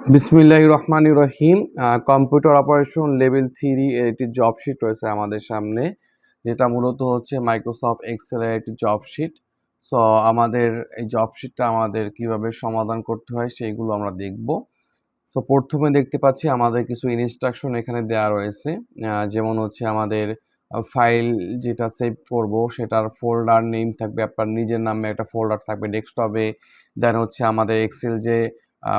বিসমিল্লাহির রহমানির রহিম। Computer operation level 3 এর একটি জব শিট রয়েছে আমাদের সামনে, যেটা মূলত হচ্ছে মাইক্রোসফট এক্সেলের একটি জব শিট। সো আমাদের এই জব শিটটা আমাদের কিভাবে সমাধান করতে হয় সেইগুলো আমরা দেখব। তো প্রথমে দেখতে পাচ্ছি আমাদের কিছু ইনস্ট্রাকশন এখানে দেওয়া রয়েছে, যেমন হচ্ছে আমাদের ফাইল যেটা সেভ করব সেটার ফোল্ডার নেম থাকবে, আপনার নিজের নামে একটা ফোল্ডার থাকবে ডেস্কটপে। দেন হচ্ছে আমাদের এক্সেল যে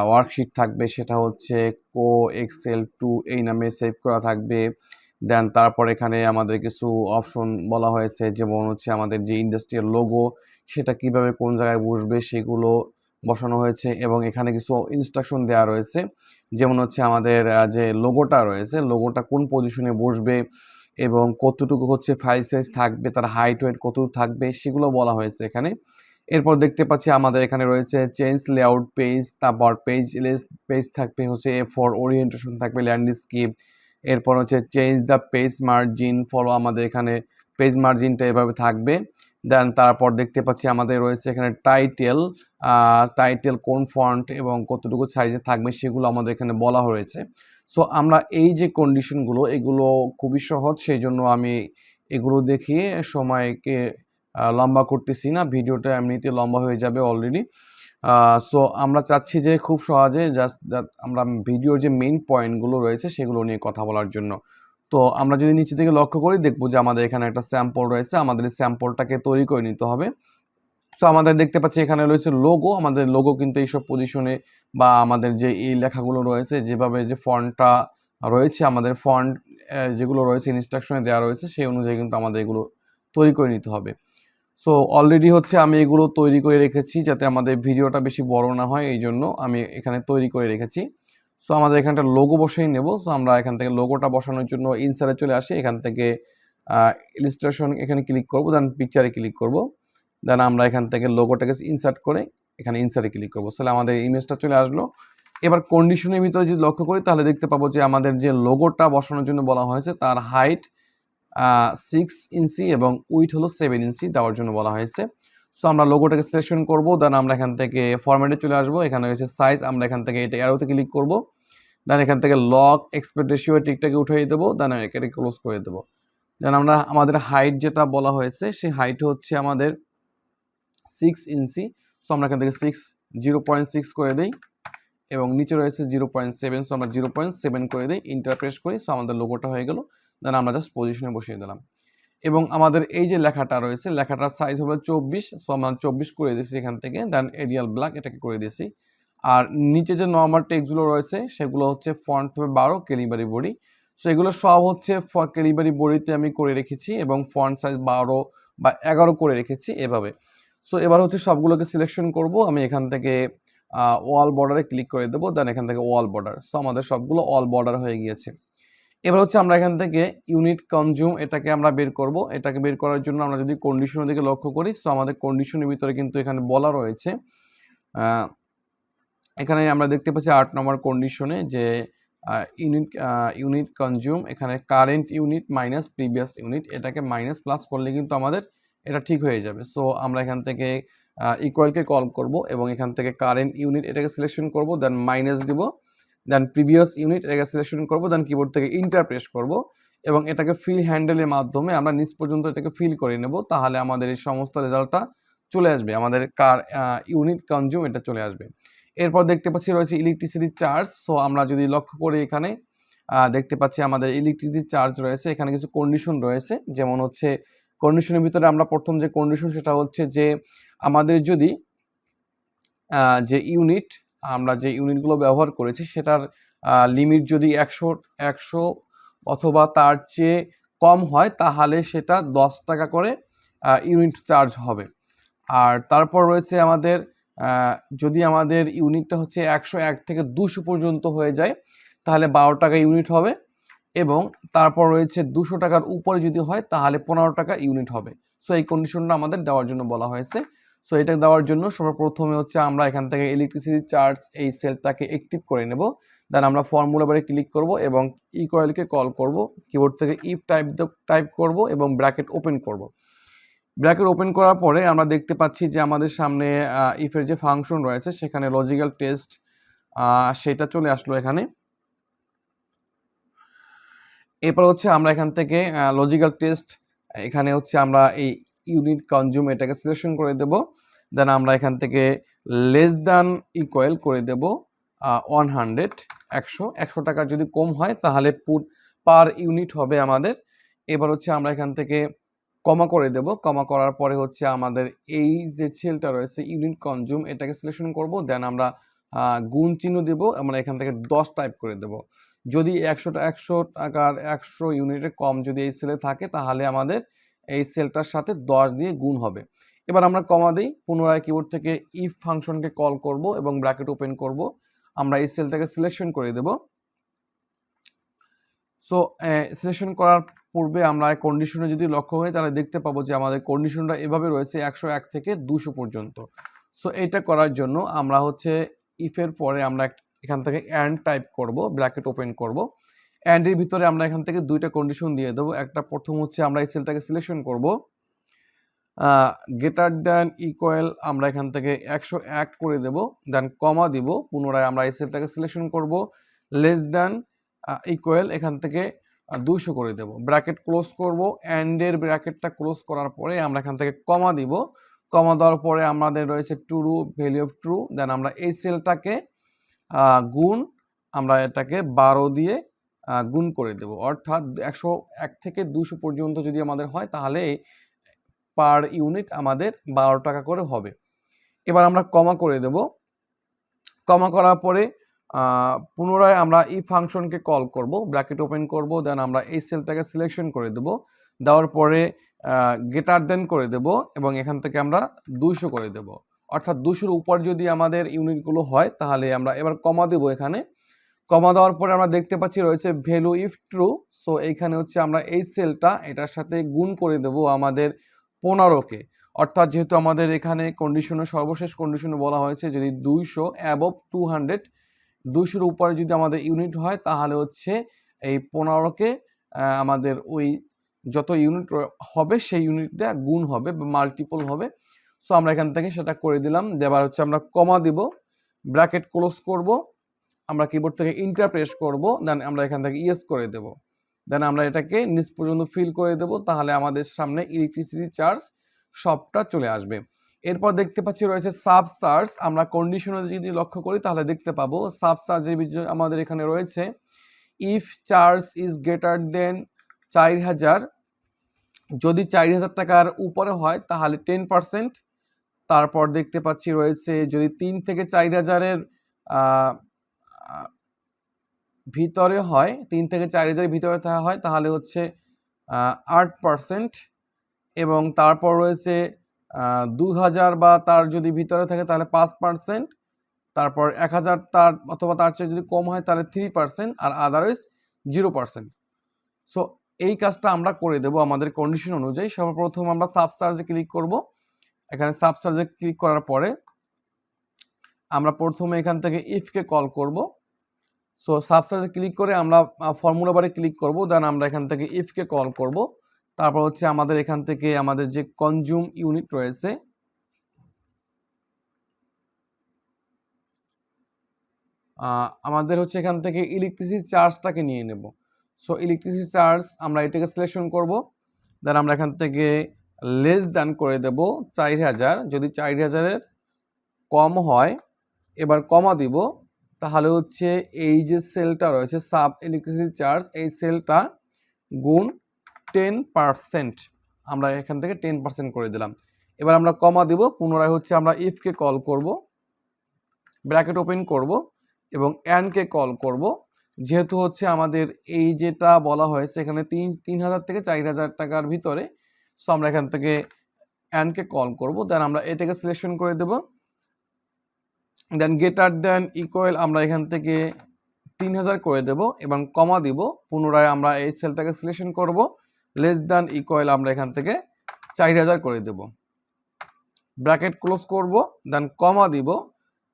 ওয়ার্কশিট থাকবে সেটা হচ্ছে কো এক্সেল 2 এই নামে সেভ করা থাকবে। দেন তারপর এখানে আমাদের কিছু অপশন বলা হয়েছে, যেমন হচ্ছে আমাদের যে ইন্ডাস্ট্রিয়াল লোগো সেটা কিভাবে কোন জায়গায় বসবে সেগুলো বসানো হয়েছে, এবং এখানে কিছু ইনস্ট্রাকশন দেওয়া রয়েছে, যেমন হচ্ছে আমাদের যে লোগোটা রয়েছে লোগোটা কোন পজিশনে বসবে এবং কতটুকু হচ্ছে ফাইল সাইজ থাকবে, তার হাইট ওয়েট কতটুকু থাকবে সেগুলো বলা হয়েছে এখানে। এরপর দেখতে পাচ্ছি আমাদের এখানে রয়েছে চেঞ্জ লেআউট পেজ, তারপর পেজ থাকবে হচ্ছে A4, ওরিয়েন্টেশন থাকবে ল্যান্ডস্কেপ। এরপর হচ্ছে change the page margin, follow আমাদের এখানে পেজ মার্জিনটা এভাবে থাকবে। দেন তারপর দেখতে পাচ্ছি আমাদের রয়েছে এখানে টাইটেল কোন ফন্ট এবং কতটুকু সাইজে থাকবে সেগুলো আমাদের এখানে বলা হয়েছে। সো আমরা এই যে কন্ডিশনগুলো এগুলো খুবই সহজ, সেই জন্য আমি এগুলো দেখিয়ে সময়কে লম্বা করতেছি না, ভিডিওটা এমনিতে লম্বা হয়ে যাবে অলরেডি। সো আমরা চাচ্ছি যে খুব সহজে জাস্ট আমরা ভিডিওর যে মেইন পয়েন্টগুলো রয়েছে সেগুলো নিয়ে কথা বলার জন্য। তো আমরা যদি নিচে থেকে লক্ষ্য করি দেখবো যে আমাদের এখানে একটা স্যাম্পল রয়েছে, আমাদের এই স্যাম্পলটাকে তৈরি করে নিতে হবে। সো আমাদের দেখতে পাচ্ছি এখানে রয়েছে লোগো, আমাদের লোগো কিন্তু এইসব পজিশনে বা আমাদের যে এই লেখাগুলো রয়েছে যেভাবে যে ফন্টটা রয়েছে, আমাদের ফন্ট যেগুলো রয়েছে ইনস্ট্রাকশনে দেওয়া রয়েছে সেই অনুযায়ী কিন্তু আমাদের এগুলো তৈরি করে নিতে হবে। সো অলরেডি হচ্ছে আমি এগুলো তৈরি করে রেখেছি যাতে আমাদের ভিডিওটা বেশি বড় না হয়, এই জন্য আমি এখানে তৈরি করে রেখেছি। সো আমাদের এখানটা লোগো বসেই নেব। সো আমরা এখান থেকে লোগোটা বসানোর জন্য ইনসার্টে চলে আসি, এখান থেকে ইলিস্ট্রেশন এখানে ক্লিক করব, দেন পিকচারে ক্লিক করব। দেন আমরা এখান থেকে লোগোটাকে ইনসার্ট করে এখানে ইনসার্টে ক্লিক করব, তাহলে আমাদের ইমেজটা চলে আসলো। এবার কন্ডিশনের ভিতরে যদি লক্ষ্য করি তাহলে দেখতে পাবো যে আমাদের যে লোগোটা বসানোর জন্য বলা হয়েছে তার হাইট 6 ইঞ্চি এবং উইথ হলো 7 ইঞ্চি দেওয়ার জন্য বলা হয়েছে। সো আমরা লোগোটাকে সিলেকশন করব, দেন আমরা এখান থেকে ফরম্যাটে চলে আসবো, এখানে হচ্ছে সাইজ, আমরা এখান থেকে এটা অ্যারোতে ক্লিক করব। দেন এখান থেকে লক এক্সপেক্ট রেশিও টিকটাকে উঠিয়ে দেবো, দেন এটাকে ক্লোজ করে দেবো। দেন আমরা আমাদের হাইট যেটা বলা হয়েছে সেই হাইট হচ্ছে আমাদের 6 ইঞ্চি। সো আমরা এখান থেকে 0.6 করে দিই, এবং নিচে রয়েছে 0.7, সো আমরা 0.7 করে দিই, ইন্টার প্রেস করি। সো আমাদের লোগোটা হয়ে গেল। দেন আমরা জাস্ট পজিশনে বসিয়ে দিলাম, এবং আমাদের এই যে লেখাটা রয়েছে লেখাটার সাইজ হলো 24, সো আমরা 24 করে দিয়েছি এখান থেকে। দেন এরিয়াল ব্ল্যাক এটাকে করে দিয়েছি। আর নিচে যে নর্মাল টেক্সটগুলো রয়েছে সেগুলো হচ্ছে ফন্ট হবে 12 ক্যালিবারি বডি। সো এগুলো সব হচ্ছে ক্যালিবারি বডিতে আমি করে রেখেছি, এবং ফন্ট সাইজ 12 বা 11 করে রেখেছি এভাবে। সো এবার হচ্ছে সবগুলোকে সিলেকশন করব, আমি এখান থেকে ওয়াল বর্ডারে ক্লিক করে দেবো, দেন এখান থেকে ওয়াল বর্ডার। সো আমাদের সবগুলো অল বর্ডার হয়ে গিয়েছে। এবার হচ্ছে আমরা এখান থেকে ইউনিট কনজিউম এটাকে আমরা বের করব। এটাকে বের করার জন্য আমরা যদি কন্ডিশনের দিকে লক্ষ্য করি, সো আমাদের কন্ডিশনের ভিতরে কিন্তু এখানে বলা রয়েছে, এখানে আমরা দেখতে পাচ্ছি 8 নম্বর কন্ডিশনে যে ইউনিট কনজিউম, এখানে current unit minus previous unit, এটাকে মাইনাস প্লাস করলে কিন্তু আমাদের এটা ঠিক হয়ে যাবে। সো আমরা এখান থেকে ইকুয়ালকে কল করব, এবং এখান থেকে কারেন্ট ইউনিট এটাকে সিলেকশন করব, দেন মাইনাস দিব, দেন প্রিভিয়াস ইউনিট এটাকে সিলেকশন করব, দেন কিবোর্ড থেকে ইন্টার প্রেস করব, এবং এটাকে ফিল হ্যান্ডেলের মাধ্যমে আমরা নিচ পর্যন্ত এটাকে ফিল করে নেব, তাহলে আমাদের এই সমস্ত রেজাল্টটা চলে আসবে, আমাদের ইউনিট কনজিউম এটা চলে আসবে। এরপর দেখতে পাচ্ছি রয়েছে ইলেকট্রিসিটি চার্জ। সো আমরা যদি লক্ষ্য করি এখানে দেখতে পাচ্ছি আমাদের ইলেকট্রিসিটি চার্জ রয়েছে, এখানে কিছু কন্ডিশন রয়েছে, যেমন হচ্ছে কন্ডিশনের ভিতরে আমরা প্রথম যে কন্ডিশন সেটা হচ্ছে যে আমাদের যদি যে ইউনিট আমরা যে ইউনিটগুলো ব্যবহার করেছি সেটার লিমিট যদি 100 অথবা তার চেয়ে কম হয় তাহলে সেটা 10 টাকা করে ইউনিট চার্জ হবে। আর তারপর রয়েছে আমাদের যদি আমাদের ইউনিটটা হচ্ছে 101 থেকে 200 পর্যন্ত হয়ে যায় তাহলে 12 টাকা ইউনিট হবে, এবং তারপর রয়েছে 200 টাকার উপরে যদি হয় তাহলে 15 টাকা ইউনিট হবে। সো এই কন্ডিশনটা আমাদের দেওয়ার জন্য বলা হয়েছে। সো এটা দেওয়ার জন্য সর্বপ্রথমে হচ্ছে আমরা এখান থেকে ইলেকট্রিসিটি চার্জ এই সেলটাকে অ্যাক্টিভ করে নেব, দেন আমরা ফর্মুলা বারে ক্লিক করব এবং ইকুয়ালকে কল করব, কিবোর্ড থেকে ইফ টাইপ করব এবং ব্র্যাকেট ওপেন করব। ব্র্যাকেট ওপেন করার পরে আমরা দেখতে পাচ্ছি যে আমাদের সামনে ইফের যে ফাংশন রয়েছে সেখানে লজিক্যাল টেস্ট সেটা চলে আসলো এখানে। এরপর হচ্ছে আমরা এখান থেকে লজিক্যাল টেস্ট, এখানে হচ্ছে আমরা এই ইউনিট কনজিউম এটাকে সিলেকশন করে দেব। দেন আমরা এখান থেকে লেস দ্যান ইকুয়াল করে দেব 100, 100 টাকার যদি কম হয় তাহলে পার ইউনিট হবে আমাদের। এবার হচ্ছে আমরা এখান থেকে কমা করে দেব। কমা করার পরে হচ্ছে আমাদের এই যে সেলটা রয়েছে ইউনিট কনজিউম এটাকে সিলেকশন করব। দেন আমরা গুণ চিহ্ন দেব, আমরা এখান থেকে 10 টাইপ করে দেব। যদি 100 টাকার 100 ইউনিটের কম যদি এই সেলে থাকে তাহলে আমাদের এই সেলটার সাথে 10 দিয়ে গুণ হবে। এবার আমরা কমা দিই, পুনরায় কিবোর্ড থেকে ইফ ফাংশনকে কল করব এবং ব্র্যাকেট ওপেন করব। আমরা এই সেলটাকে সিলেকশন করে দেব। সো সিলেকশন করার পূর্বে আমরা কন্ডিশনে যদি লক্ষ্য হয় তাহলে দেখতে পাবো যে আমাদের কন্ডিশনটা এভাবে রয়েছে 101 থেকে 200 পর্যন্ত। সো এটা করার জন্য আমরা হচ্ছে ইফের পরে আমরা এখান থেকে অ্যান্ড টাইপ করব, ব্র্যাকেট ওপেন করব। অ্যান্ডের ভিতরে আমরা এখান থেকে দুইটা কন্ডিশন দিয়ে দেবো। একটা প্রথম হচ্ছে আমরা এই সেলটাকে সিলেকশন করব, গ্রেটার দ্যান ইকুয়াল আমরা এখান থেকে 101 করে দেব, দেন কমা দিব, পুনরায় আমরা এই সেলটাকে সিলেকশন করব, লেস দ্যান ইকুয়াল এখান থেকে 200 করে দেব, ব্র্যাকেট ক্লোজ করব। অ্যান্ডের ব্র্যাকেটটা ক্লোজ করার পরে আমরা এখান থেকে কমা দিব। কমা দেওয়ার পরে আমাদের রয়েছে ট্রু, ভ্যালু অফ ট্রু। দেন আমরা এই সেলটাকে গুণ, আমরা এটাকে 12 দিয়ে গুণ করে দেব, অর্থাৎ 101 থেকে 200 পর্যন্ত যদি আমাদের হয় তাহলে পার ইউনিট আমাদের 12 টাকা করে হবে। এবার আমরা কমা করে দেব। কমা করার পরে পুনরায় আমরা এই ফাংশনকে কল করব, ব্র্যাকেট ওপেন করব। দেন আমরা এই সেলটাকে সিলেকশন করে দেব, দেওয়ার পরে গ্রেটার দেন করে দেব এবং এখান থেকে আমরা 200 করে দেব, অর্থাৎ 200-র উপর যদি আমাদের ইউনিটগুলো হয় তাহলে আমরা এবার কমা দেব। এখানে কমা দেওয়ার পরে আমরা দেখতে পাচ্ছি রয়েছে ভ্যালু ইফ ট্রু। সো এইখানে হচ্ছে আমরা এই সেলটা এটার সাথে গুণ করে দেব আমাদের 15-কে, অর্থাৎ যেহেতু আমাদের এখানে কন্ডিশনে সর্বশেষ কন্ডিশনে বলা হয়েছে যদি 200 অ্যাবভ 200, 200-র উপরে যদি আমাদের ইউনিট হয় তাহলে হচ্ছে এই 15-কে আমাদের ওই যত ইউনিট হবে সেই ইউনিটটা গুণ হবে বা মাল্টিপল হবে। সো আমরা এখান থেকে সেটা করে দিলাম। দেবার হচ্ছে আমরা কমা দিব, ব্র্যাকেট ক্লোজ করব, আমরা কিবোর্ড থেকে ইন্টার প্রেস করব, দেন আমরা এখান থেকে ইয়েস করে দেব। দেন আমরা এটাকে নিচ পর্যন্ত ফিল করে দেব, তাহলে আমাদের সামনে ইলেকট্রিসিটি চার্জ সবটা চলে আসবে। এরপর দেখতে পাচ্ছি রয়েছে সাব চার্জ। আমরা কন্ডিশনে যদি লক্ষ্য করি তাহলে দেখতে পাবো সাব চার্জের আমাদের এখানে রয়েছে if charge is greater than 4000, যদি 4000 টাকার উপরে হয় তাহলে 10%। তারপর দেখতে পাচ্ছি রয়েছে যদি 3 থেকে 4000-এর ভিতরে হয়, 3 থেকে 4000-এর ভিতরে হয় তাহলে হচ্ছে 8%। এবং তারপর রয়েছে 2000 বা তার যদি ভিতরে থাকে তাহলে 5%। তারপর 1000 তার অথবা তার চেয়ে যদি কম হয় তাহলে 3%, আর আদারওয়াইজ 0%। সো এই কাজটা আমরা করে দেব আমাদের কন্ডিশন অনুযায়ী। সর্বপ্রথম আমরা সাবচার্জে ক্লিক করব। এখানে সাবচার্জে ক্লিক করার পরে আমরা প্রথমে এখান থেকে ইফকে কল করব। সো সাবচার্জে ক্লিক করে আমরা ফর্মুলা বারে ক্লিক করব, দেন আমরা এখান থেকে ইফকে কল করব। তারপর হচ্ছে আমাদের এখান থেকে আমাদের যে কনজিউম ইউনিট রয়েছে আমাদের হচ্ছে এখান থেকে ইলেকট্রিসিটি চার্জটাকে নিয়ে নেব। সো ইলেকট্রিসিটি চার্জ আমরা এটাকে সিলেকশন করব, দেন আমরা এখান থেকে লেস দ্যান করে দেব 4000, যদি 4000-এর কম হয় এবার কমা দিব, তাহলে হচ্ছে এই যে সেলটা রয়েছে সাব ইলেকট্রিসিটি চার্জ, এই সেলটা গুণ 10%, আমরা এখান থেকে 10% করে দিলাম। এবার আমরা কমা দিব, পুনরায় হচ্ছে আমরা ইফকে কল করব, ব্র্যাকেট ওপেন করব এবং অ্যান্ডকে কল করব। যেহেতু হচ্ছে আমাদের এই যেটা বলা হয়েছে এখানে 3000 থেকে 4000 টাকার ভিতরে, সো আমরা এখান থেকে অ্যান্ডকে কল করব, দেন আমরা এটাকে সিলেকশন করে দেব। দেন গ্রেটার দেন ইকুয়াল আমরা এখান থেকে 3000 করে দেব এবং কমা দিব, পুনরায় আমরা এই সেলটাকে সিলেকশন করব, লেস দ্যান ইকুয়াল আমরা এখান থেকে 4000 করে দেব, ব্র্যাকেট ক্লোজ করব, দেন কমা দিব।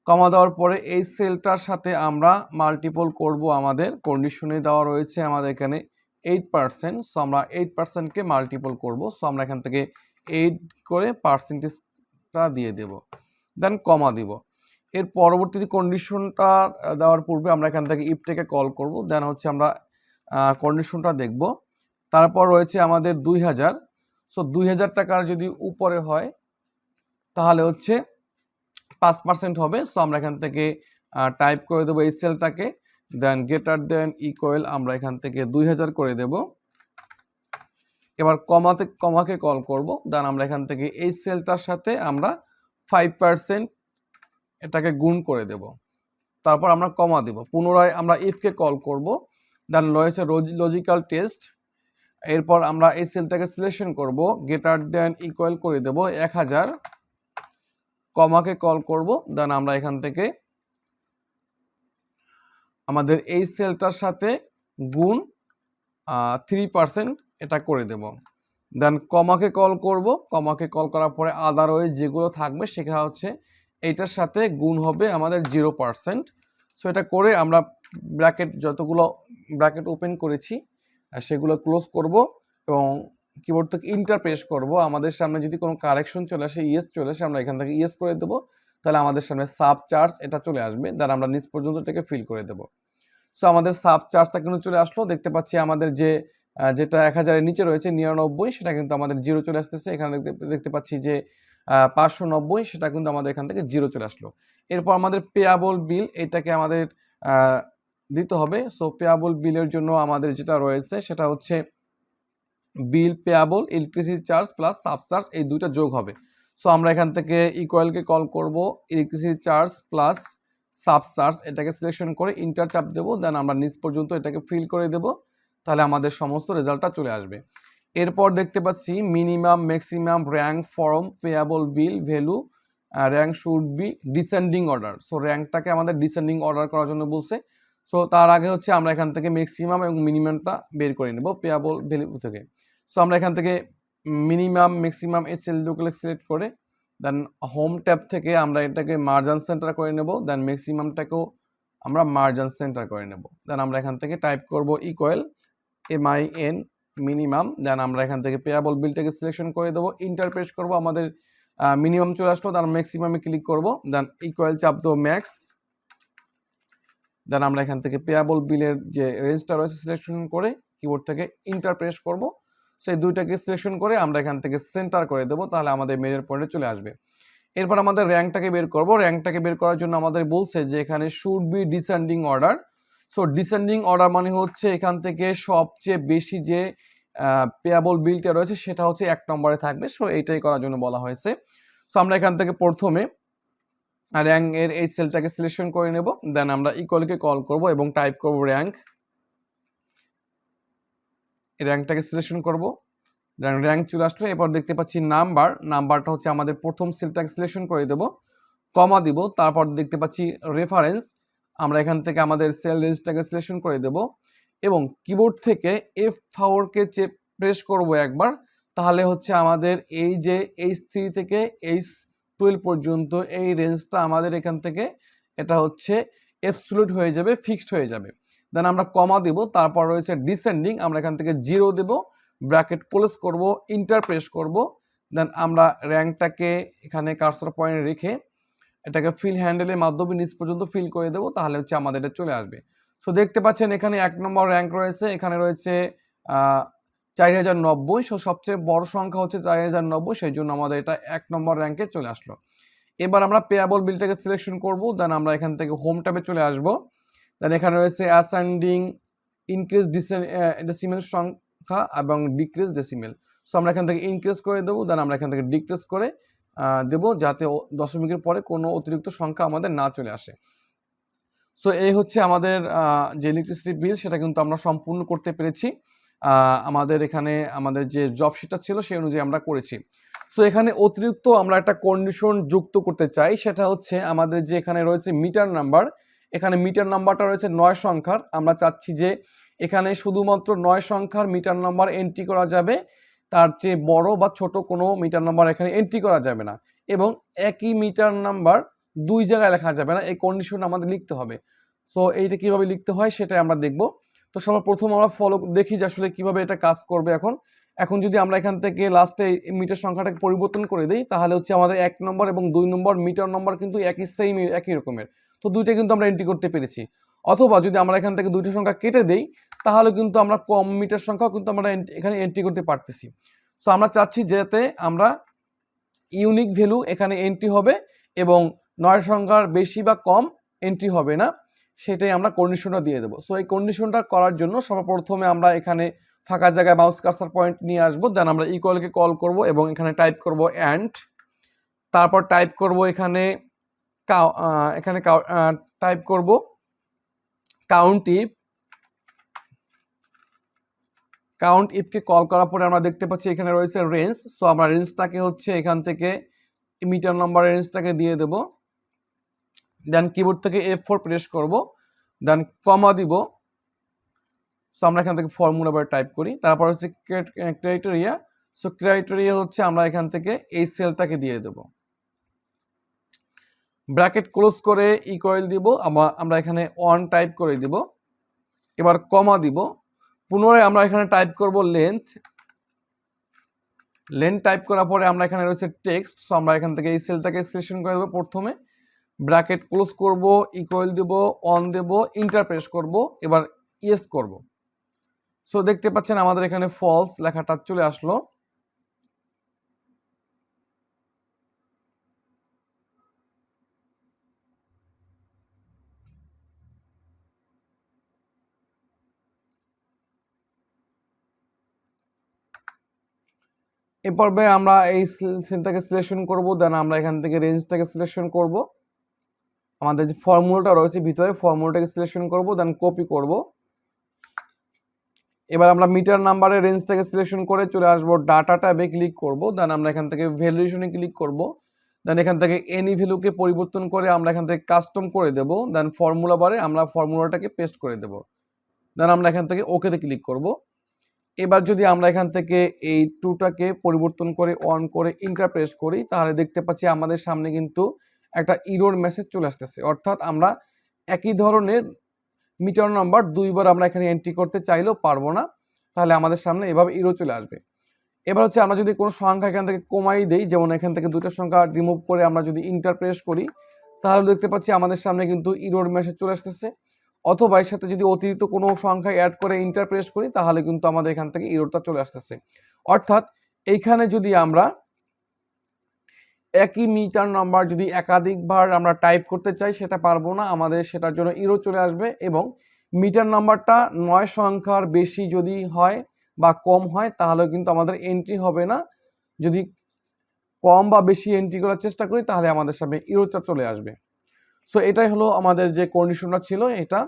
কমা দেওয়ার পরে এই সেলটার সাথে আমরা মাল্টিপল করব, আমাদের কন্ডিশনে দেওয়া রয়েছে আমাদের এখানে 8%, সো আমরা 8%কে মাল্টিপল করব। সো আমরা এখান থেকে 8 করে পার্সেন্টেজটা দিয়ে দেব, দেন কমা দিব। এর পরবর্তী কন্ডিশনটা দেওয়ার পূর্বে আমরা এখান থেকে ইফটাকে কল করব, দেন হচ্ছে আমরা কন্ডিশনটা দেখব। তারপর রয়েছে আমাদের 2000। সো 2000 টাকার যদি উপরে হয় তাহলে হচ্ছে 5% হবে। সো আমরা এখান থেকে টাইপ করে দেবো এই সেলটাকে, দেন গ্রেটার দেন ইকুয়াল আমরা এখান থেকে 2000 করে দেব। এবার কমাকে কল করব, দেন আমরা এখান থেকে এই সেলটার সাথে আমরা 5% এটাকে গুণ করে দেব। তারপর আমরা কমা দেব। পুনরায় আমরা ইফকে কল করব, দেন রয়েছে লজিক্যাল টেস্ট। এরপর আমরা এই সেলটাকে সিলেকশন করব, গ্রেটার দেন ইকুয়াল করে দেব 1000, কমাকে কল করব, দেন আমরা এখান থেকে আমাদের এই সেলটার সাথে গুণ 3% এটা করে দেব। দেন কমাকে কল করব, কমাকে কল করার পরে আদারওয়াইজ যেগুলো থাকবে সেটা হচ্ছে এইটার সাথে গুণ হবে আমাদের 0%। সো এটা করে আমরা ব্র্যাকেট যতগুলো ব্র্যাকেট ওপেন করেছি সেগুলো ক্লোজ করব এবং কিবোর্ড থেকে ইন্টার প্রেস করব। আমাদের সামনে যদি কোনো কারেকশন চলে আসে, ইয়েস চলে আসে, আমরা এখান থেকে ইয়েস করে দেবো, তাহলে আমাদের সামনে সাব চার্জ এটা চলে আসবে, দেন আমরা নিচ পর্যন্ত এটাকে ফিল করে দেবো। সো আমাদের সাব চার্জটা কিন্তু চলে আসলো। দেখতে পাচ্ছি আমাদের যেটা 1000-এর নিচে রয়েছে 99, সেটা কিন্তু আমাদের 0 চলে আসতেছে। এখানে দেখতে পাচ্ছি যে 590, সেটা কিন্তু আমাদের এখান থেকে 0 চলে আসলো। এরপর আমাদের পেয়াবল বিল, এটাকে আমাদের দিতে হবে। সো পেয়াবল বিলের জন্য আমাদের যেটা রয়েছে সেটা হচ্ছে bill payable electricity charge plus surcharge, এই দুইটা যোগ হবে। সো আমরা এখান থেকে ইকুয়ালকে কল করব, electricity charge plus surcharge এটাকে সিলেকশন করে ইন্টার চাপ দেবো, দেন আমরা নিচ পর্যন্ত এটাকে ফিল করে দেব, তাহলে আমাদের সমস্ত রেজাল্টটা চলে আসবে। এরপর দেখতে পাচ্ছি minimum maximum rank from payable bill value rank should be descending order. So র্যাঙ্কটাকে আমাদের ডিসেন্ডিং অর্ডার করার জন্য বলছে। সো তার আগে হচ্ছে আমরা এখান থেকে ম্যাক্সিমাম এবং মিনিমামটা বের করে নেব পেয়াবল ভ্যালু থেকে। সো আমরা এখান থেকে মিনিমাম ম্যাক্সিমাম এই সেলগুলো সিলেক্ট করে দেন হোম ট্যাব থেকে আমরা এটাকে মার্জান সেন্টার করে নেব, দেন ম্যাক্সিমামটাকেও আমরা মার্জান সেন্টার করে নেব। দেন আমরা এখান থেকে টাইপ করব ইকুয়াল MIN মিনিমাম, দেন আমরা এখান থেকে পেয়াবল বিলটাকে সিলেকশন করে দেবো, ইন্টার প্রেস করবো, আমাদের মিনিমাম চলে আসলো, দেন ম্যাক্সিমামে ক্লিক করব, দেন ইকুয়াল চাপ দেবো ম্যাক্স, দেন আমরা এখান থেকে পেয়াবল বিলের যে রেঞ্জটা রয়েছে সিলেকশন করে কিবোর্ড থেকে ইন্টার প্রেস করব। সেই দুইটাকে সিলেকশন করে আমরা এখান থেকে সেন্টার করে দেবো, তাহলে আমাদের মেজর পয়েন্টে চলে আসবে। এরপর আমাদের র্যাঙ্কটাকে বের করব। র্যাঙ্কটাকে বের করার জন্য আমাদের বলছে যে এখানে should be descending order. So descending order মানে হচ্ছে এখান থেকে সবচেয়ে বেশি যে পেয়াবল বিলটা রয়েছে সেটা হচ্ছে 1 নম্বরে থাকবে। সো এইটাই করার জন্য বলা হয়েছে। সো আমরা এখান থেকে প্রথমে র্যাঙ্ক এর এই সেলটাকে সিলেকশন করে নেব, দেন আমরা ইকুয়ালকে কল করব এবং টাইপ করব র্যাঙ্ক। এই র্যাঙ্কটাকে সিলেকশন করব, দেন র্যাঙ্ক চলে আসলো। এরপর দেখতে পাচ্ছি নাম্বারটা হচ্ছে আমাদের প্রথম সেলটাকে সিলেকশন করে দেব, কমা দিব। তারপর দেখতে পাচ্ছি রেফারেন্স, আমরা এখান থেকে আমাদের সেল রেঞ্জটাকে সিলেকশন করে দেব এবং কিবোর্ড থেকে F4কে প্রেস করব একবার, তাহলে হচ্ছে আমাদের এই যে H3 থেকে H12 পর্যন্ত এই রেঞ্জটা আমাদের এখান থেকে এটা হচ্ছে অ্যাবসলিউট হয়ে যাবে, ফিক্সড হয়ে যাবে। দেন আমরা কমা দিব, তারপর রয়েছে ডিসেন্ডিং, আমরা এখান থেকে 0 দেব, ব্র্যাকেট ক্লোজ করব, ইন্টার প্রেস করব, দেন আমরা র্যাঙ্কটাকে এখানে কার্সর পয়েন্ট রেখে এটাকে ফিল হ্যান্ডেলের মাধ্যমে নিচ পর্যন্ত ফিল করে দেবো, তাহলে হচ্ছে আমাদের এটা চলে আসবে। সো দেখতে পাচ্ছেন এখানে 1 নম্বর র্যাঙ্ক রয়েছে, এখানে রয়েছে 4090। সো সবচেয়ে বড় সংখ্যা হচ্ছে 4090, সেই জন্য আমাদের এটা 1 নম্বর র্যাঙ্কে চলে আসলো। এবার আমরা পেয়াবল বিলটাকে সিলেকশন করব, দেন আমরা এখান থেকে হোম ট্যাবে চলে আসব, দেন এখানে রয়েছে অ্যাসেন্ডিং ইনক্রিজ ডেসিমেল সংখ্যা এবং ডিক্রিজ ডেসিমেল। সো আমরা এখান থেকে ইনক্রিজ করে দেবো, দেন আমরা এখান থেকে ডিক্রিজ করে দেব, যাতে দশমিকের পরে কোনো অতিরিক্ত সংখ্যা আমাদের না চলে আসে। সো এই হচ্ছে আমাদের যে ইলেকট্রিসিটি বিল, সেটা কিন্তু আমরা সম্পূর্ণ করতে পেরেছি। আমাদের এখানে আমাদের যে জব শিটটা ছিল সেই অনুযায়ী আমরা করেছি। সো এখানে অতিরিক্ত আমরা একটা কন্ডিশন যুক্ত করতে চাই, সেটা হচ্ছে আমাদের যে এখানে রয়েছে মিটার নাম্বার, এখানে মিটার নাম্বারটা রয়েছে 9 সংখ্যার। আমরা চাচ্ছি যে এখানে শুধুমাত্র 9 সংখ্যার মিটার নাম্বার এন্ট্রি করা যাবে, তার চেয়ে বড় বা ছোট কোনো মিটার নাম্বার এখানে এন্ট্রি করা যাবে না, এবং একই মিটার নাম্বার 2 জায়গায় লেখা যাবে না। এই কন্ডিশন আমাদের লিখতে হবে। সো এইটা কিভাবে লিখতে হয় সেটাই আমরা দেখব। তো সবার প্রথম আমরা দেখি যে আসলে কিভাবে এটা কাজ করবে। এখন যদি আমরা এখান থেকে লাস্টে মিটার সংখ্যাটাকে পরিবর্তন করে দিই, তাহলে হচ্ছে আমাদের 1 নম্বর এবং 2 নম্বর মিটার নম্বর কিন্তু একই রকমের, তো দুইটা কিন্তু আমরা এন্ট্রি করতে পেরেছি। অথবা যদি আমরা এখান থেকে দুইটা সংখ্যা কেটে দেই, তাহলে কিন্তু আমরা কম মিটার সংখ্যাও কিন্তু আমরা এখানে এন্ট্রি করতে পারতেছি। সো আমরা চাচ্ছি যাতে আমরা ইউনিক ভ্যালু এখানে এন্ট্রি হবে এবং 9 সংখ্যার বেশি বা কম এন্ট্রি হবে না, সেটাই আমরা কন্ডিশনটা দিয়ে দেবো। সো এই কন্ডিশনটা করার জন্য সর্বপ্রথমে আমরা এখানে ফাঁকা জায়গায় মাউস কার্সার পয়েন্ট নিয়ে আসবো, দেন আমরা ইকুয়ালকে কল করব এবং এখানে টাইপ করব অ্যান্ড, তারপর টাইপ করব এখানে টাইপ করব কাউন্ট ইফকে কল করার পরে আমরা দেখতে পাচ্ছি এখানে রয়েছে রেঞ্জ। সো আমরা রেঞ্জটাকে হচ্ছে এখান থেকে মিটার নাম্বার রেঞ্জটাকে দিয়ে দেব, দেন কিবোর্ড থেকে F4 প্রেস করব, দেন কমা দিব। সো আমরা এখান থেকে ফর্মুলা বার টাইপ করি, তারপর হচ্ছে ক্রাইটেরিয়া। সো ক্রাইটেরিয়া হচ্ছে আমরা এখান থেকে এই সেলটাকে দিয়ে দেব, ব্র্যাকেট ক্লোজ করে ইকুয়াল দিব, আমরা এখানে 1 টাইপ করে দিব, এবার কমা দিব, পুনরায় আমরা এখানে টাইপ করব লেন্থ টাইপ করার পরে আমরা এখানে রয়েছে টেক্সট। সো আমরা এখান থেকে এই সেলটাকে সিলেকশন করে দেব, প্রথমে ব্র্যাকেট ক্লোজ করব, ইকুয়াল দেব, 1 দেব, ইন্টার প্রেস করব, এবার ইয়েস করব। সো দেখতে পাচ্ছেন আমাদের এখানে ফলস লেখাটা চলে আসলো। এ পর্বে আমরা এই সেলটাকে সিলেকশন করব, দেন আমরা এখান থেকে রেঞ্জটাকে সিলেকশন করব, আমাদের যে ফর্মুলাটা রয়েছে ভিতরে ফর্মুলাটাকে সিলেকশন করব, দেন কপি করব। এবার আমরা মিটার নাম্বারের রেঞ্জটাকে সিলেকশন করে চলে আসবো ডাটা ট্যাবে ক্লিক করব, দেন আমরা এখান থেকে ভ্যালুয়েশনে ক্লিক করব, দেন এখান থেকে এনি ভ্যালুকে পরিবর্তন করে আমরা এখান থেকে কাস্টম করে দেব, দেন ফর্মুলা বারে আমরা ফর্মুলাটাকে পেস্ট করে দেব, দেন আমরা এখান থেকে ওকেতে ক্লিক করব। এবার যদি আমরা এখান থেকে এই 2টাকে পরিবর্তন করে 1 করে ইন্টার প্রেস করি, তাহলে দেখতে পাচ্ছি আমাদের সামনে কিন্তু একটা ইরর মেসেজ চলে আসতেছে, অর্থাৎ আমরা একই ধরনের মিটার নাম্বার দুইবার আমরা এখানে এন্ট্রি করতে চাইলেও পারবো না, তাহলে আমাদের সামনে এভাবে ইরো চলে আসবে। এবার হচ্ছে আমরা যদি কোনো সংখ্যা এখান থেকে কমাই দেই, যেমন এখান থেকে দুটো সংখ্যা রিমুভ করে আমরা যদি ইন্টার প্রেস করি, তাহলে দেখতে পাচ্ছি আমাদের সামনে কিন্তু ইরর মেসেজ চলে আসতেছে। অথবা এর সাথে যদি অতিরিক্ত কোনো সংখ্যা অ্যাড করে ইন্টার প্রেস করি, তাহলে কিন্তু আমাদের এখান থেকে ইররটা চলে আসতেছে। অর্থাৎ এইখানে যদি আমরা একই মিটার নাম্বার যদি একাধিকবার আমরা টাইপ করতে চাই, সেটা পারবো না, আমাদের সেটার জন্য ইরর চলে আসবে। এবং মিটার নাম্বারটা 9 সংখ্যার বেশি যদি হয় বা কম হয়, তাহলে কিন্তু আমাদের এন্ট্রি হবে না। যদি কম বা বেশি এন্ট্রি করার চেষ্টা করি, তাহলে আমাদের সামনে ইররটা চলে আসবে। সো এটাই হলো আমাদের যে কন্ডিশনটা ছিল এটা।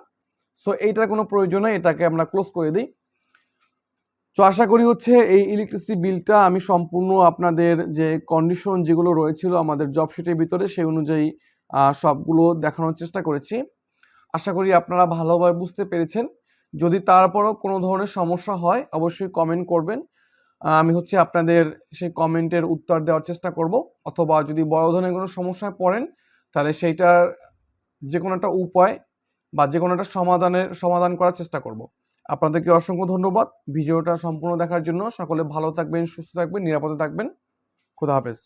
সো এইটার কোনো প্রয়োজন নেই, এটাকে আমরা ক্লোজ করে দিই। তো আশা করি হচ্ছে এই ইলেকট্রিসিটি বিলটা আমি সম্পূর্ণ আপনাদের যে কন্ডিশন যেগুলো রয়েছিল আমাদের জব শিটের ভিতরে, সেই অনুযায়ী সবগুলো দেখানোর চেষ্টা করেছি। আশা করি আপনারা ভালোভাবে বুঝতে পেরেছেন। যদি তারপরও কোনো ধরনের সমস্যা হয়, অবশ্যই কমেন্ট করবেন, আমি হচ্ছে আপনাদের সেই কমেন্টের উত্তর দেওয়ার চেষ্টা করব। অথবা যদি বড় ধরনের কোনো সমস্যায় পড়েন, তাহলে সেইটার যে কোনো একটা উপায় বা যে কোনো একটা সমাধান করার চেষ্টা করব। আপনাদেরকে অসংখ্য ধন্যবাদ ভিডিওটা সম্পূর্ণ দেখার জন্য। সকলে ভালো থাকবেন, সুস্থ থাকবেন, নিরাপদে থাকবেন। খোদা হাফেজ।